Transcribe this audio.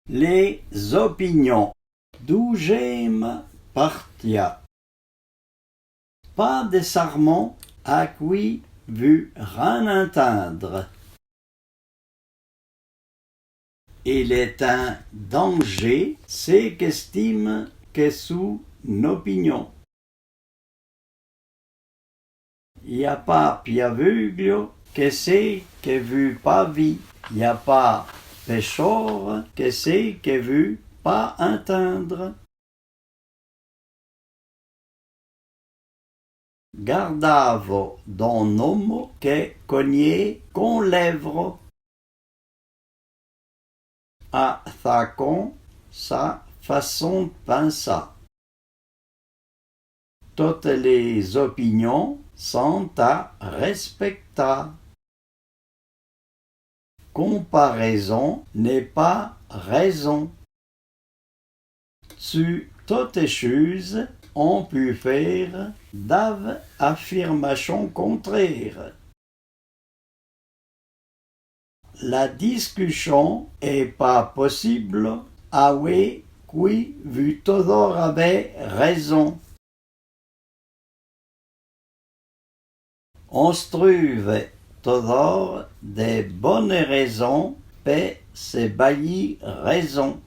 Les opinions. Douzième partia. Pas de sarment à qui vu rien entendre. Il est un danger, c'est qu'estime que sous opinion. Y a pas piavuglio que c'est que vu pas vi. Y a pas péchor que c'est que vu pas entendre. Gardavo don homo que cogné con lèvre. A thacon sa façon de penser. Toutes les opinions sont à respecter. Comparaison n'est pas raison. Sur toutes choses, on peut faire d'affirmations contraires. La discussion est pas possible avec qui vu toujours avait raison. On se trouve toujours des bonnes raisons pour se bailler raison.